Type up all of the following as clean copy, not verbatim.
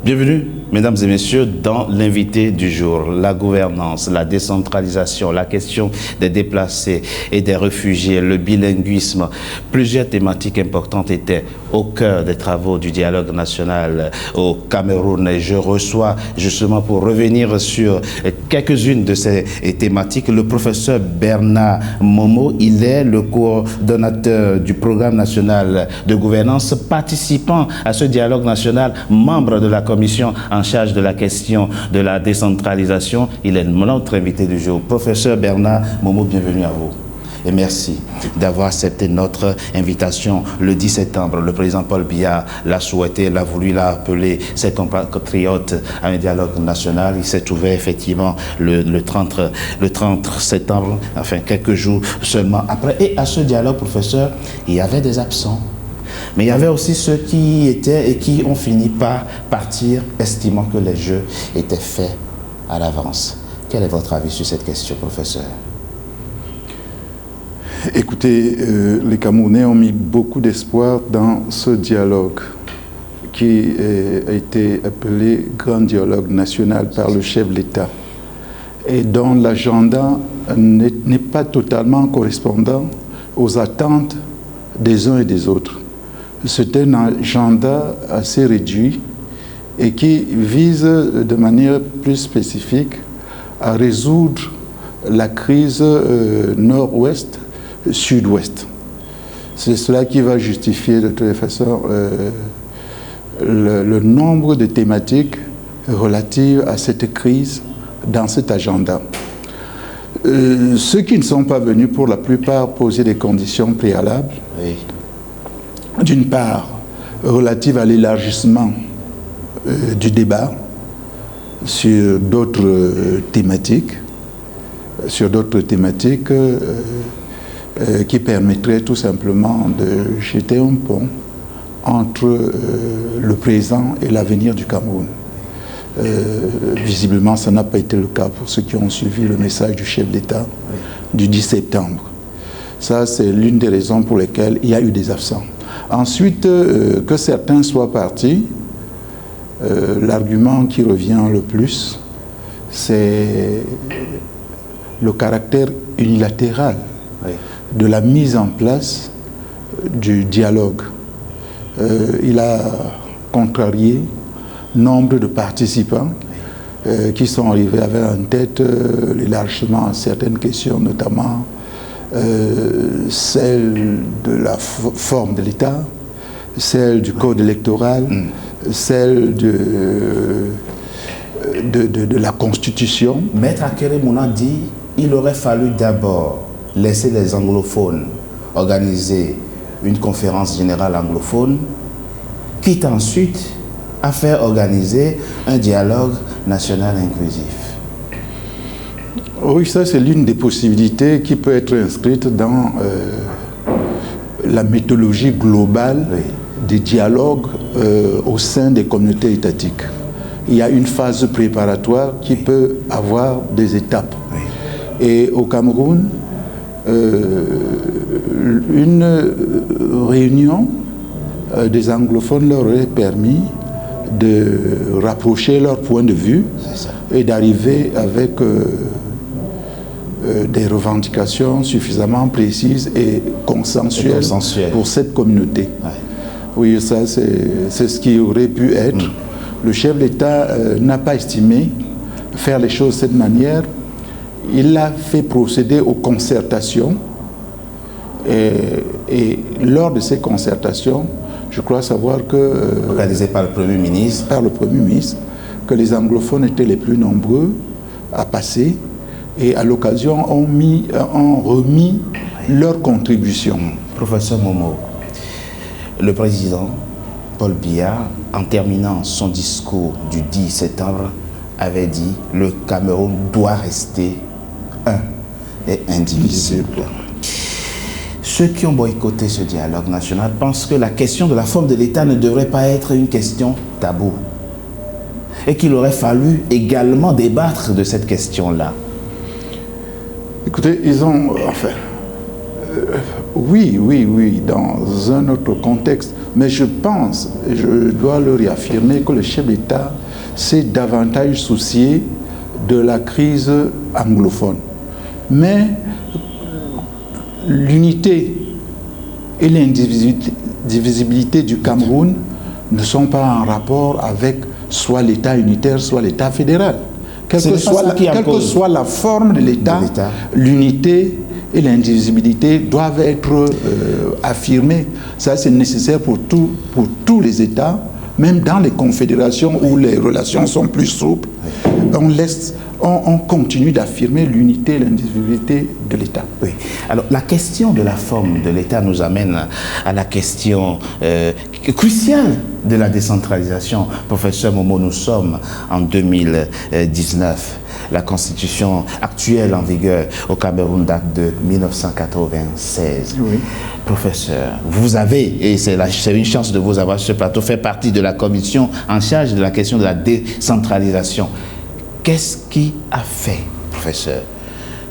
Bienvenue, mesdames et messieurs, dans l'invité du jour. La gouvernance, la décentralisation, la question des déplacés et des réfugiés, le bilinguisme. Plusieurs thématiques importantes étaient au cœur des travaux du dialogue national au Cameroun. Et je reçois, justement pour revenir sur quelques-unes de ces thématiques, le professeur Bernard Momo. Il est le coordonnateur du programme national de gouvernance, participant à ce dialogue national, membre de la commission en charge de la question de la décentralisation. Il est notre invité du jour. Professeur Bernard Momo, bienvenue à vous. Et merci d'avoir accepté notre invitation le 10 septembre. Le président Paul Biya l'a souhaité, l'a voulu, l'a appelé ses compatriotes à un dialogue national. Il s'est ouvert effectivement le 30 septembre, enfin quelques jours seulement après. Et à ce dialogue, professeur, il y avait des absents. Mais il y avait aussi ceux qui étaient et qui ont fini par partir, estimant que les jeux étaient faits à l'avance. Quel est votre avis sur cette question, professeur? Écoutez, les Camerounais ont mis beaucoup d'espoir dans ce dialogue qui a été appelé Grand Dialogue National par le chef de l'État et dont l'agenda n'est pas totalement correspondant aux attentes des uns et des autres. C'est un agenda assez réduit et qui vise de manière plus spécifique à résoudre la crise nord-ouest, sud-ouest. C'est cela qui va justifier de toute façon le nombre de thématiques relatives à cette crise dans cet agenda. Ceux qui ne sont pas venus pour la plupart poser des conditions préalables, oui. D'une part, relative à l'élargissement du débat sur d'autres thématiques, qui permettraient tout simplement de jeter un pont entre le présent et l'avenir du Cameroun. Visiblement, ça n'a pas été le cas pour ceux qui ont suivi le message du chef d'État du 10 septembre. Ça, c'est l'une des raisons pour lesquelles il y a eu des absents. Ensuite, que certains soient partis, l'argument qui revient le plus, c'est le caractère unilatéral de la mise en place du dialogue. Il a contrarié nombre de participants qui sont arrivés avec en tête l'élargissement à certaines questions, notamment celle de la forme de l'État, celle du code électoral, celle de la Constitution. Maître Akeremouna dit qu'il aurait fallu d'abord laisser les anglophones organiser une conférence générale anglophone, quitte ensuite à faire organiser un dialogue national inclusif. Oui, ça c'est l'une des possibilités qui peut être inscrite dans la méthodologie globale des dialogues au sein des communautés étatiques. Il y a une phase préparatoire qui peut avoir des étapes. Et au Cameroun, une réunion des anglophones leur aurait permis de rapprocher leur point de vue et d'arriver avec des revendications suffisamment précises et consensuelles pour cette communauté. Oui, ça c'est ce qui aurait pu être. Le chef d'État n'a pas estimé faire les choses de cette manière. Il a fait procéder aux concertations et lors de ces concertations, je crois savoir que... organisées par le Premier ministre. Par le Premier ministre, que les anglophones étaient les plus nombreux à passer et à l'occasion ont remis leur contribution. Professeur Momo, le président Paul Biya, en terminant son discours du 10 septembre, avait dit « Le Cameroun doit rester un et indivisible ». Ceux qui ont boycotté ce dialogue national pensent que la question de la forme de l'État ne devrait pas être une question taboue et qu'il aurait fallu également débattre de cette question-là. Écoutez, ils ont... Enfin, Oui, dans un autre contexte. Mais je pense, je dois le réaffirmer, que le chef d'État s'est davantage soucié de la crise anglophone. Mais l'unité et l'indivisibilité du Cameroun ne sont pas en rapport avec soit l'État unitaire, soit l'État fédéral. Quelle que soit la forme de l'État, l'unité et l'indivisibilité doivent être affirmées. Ça, c'est nécessaire pour tous les États, même dans les confédérations où les relations sont plus souples. On continue d'affirmer l'unité et l'indivisibilité de l'État. Oui. Alors, la question de la forme de l'État nous amène à la question cruciale de la décentralisation. Professeur Momo, nous sommes en 2019. La constitution actuelle en vigueur au Cameroun date de 1996. Oui. Professeur, vous avez, et c'est une chance de vous avoir sur ce plateau, fait partie de la commission en charge de la question de la décentralisation. Qu'est-ce qui a fait, professeur,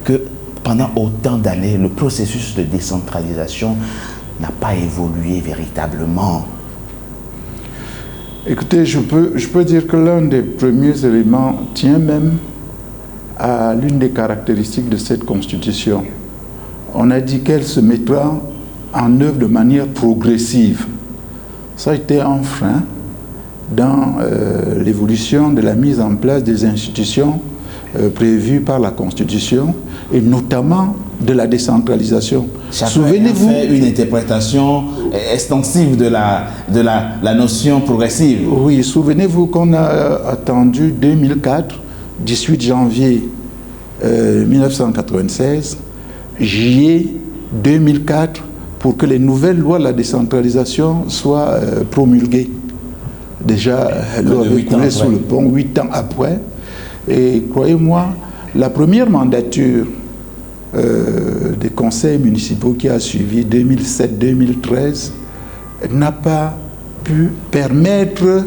que pendant autant d'années, le processus de décentralisation n'a pas évolué véritablement? Écoutez, je peux dire que l'un des premiers éléments tient même à l'une des caractéristiques de cette constitution. On a dit qu'elle se mettra en œuvre de manière progressive. Ça a été un frein dans l'évolution de la mise en place des institutions prévues par la Constitution et notamment de la décentralisation. Souvenez-vous, fait une interprétation extensive de la notion progressive. Oui, souvenez-vous qu'on a attendu 2004, 18 janvier 1996, juillet 2004, pour que les nouvelles lois de la décentralisation soient promulguées. Déjà, l'eau avait coulé sous le pont 8 ans après. Et croyez-moi, la première mandature des conseils municipaux qui a suivi 2007-2013 n'a pas pu permettre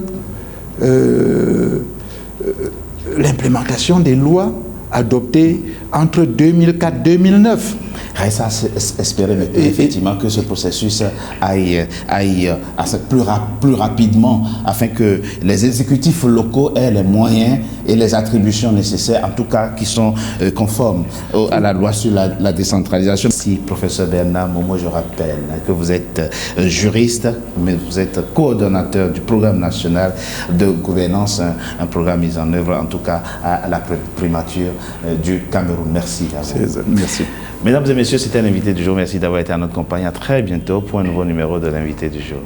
l'implémentation des lois adoptées entre 2004 et 2009. Reste à espérer effectivement que ce processus aille plus rapidement afin que les exécutifs locaux aient les moyens et les attributions nécessaires, en tout cas qui sont conformes à la loi sur la décentralisation. Si, professeur Bernard Momo, je rappelle que vous êtes juriste, mais vous êtes coordonnateur du programme national de gouvernance, un programme mis en œuvre en tout cas à la primature du Cameroun. Merci à vous. Merci. Mesdames et messieurs, c'était l'invité du jour. Merci d'avoir été à notre compagnie. À très bientôt pour un nouveau numéro de l'invité du jour.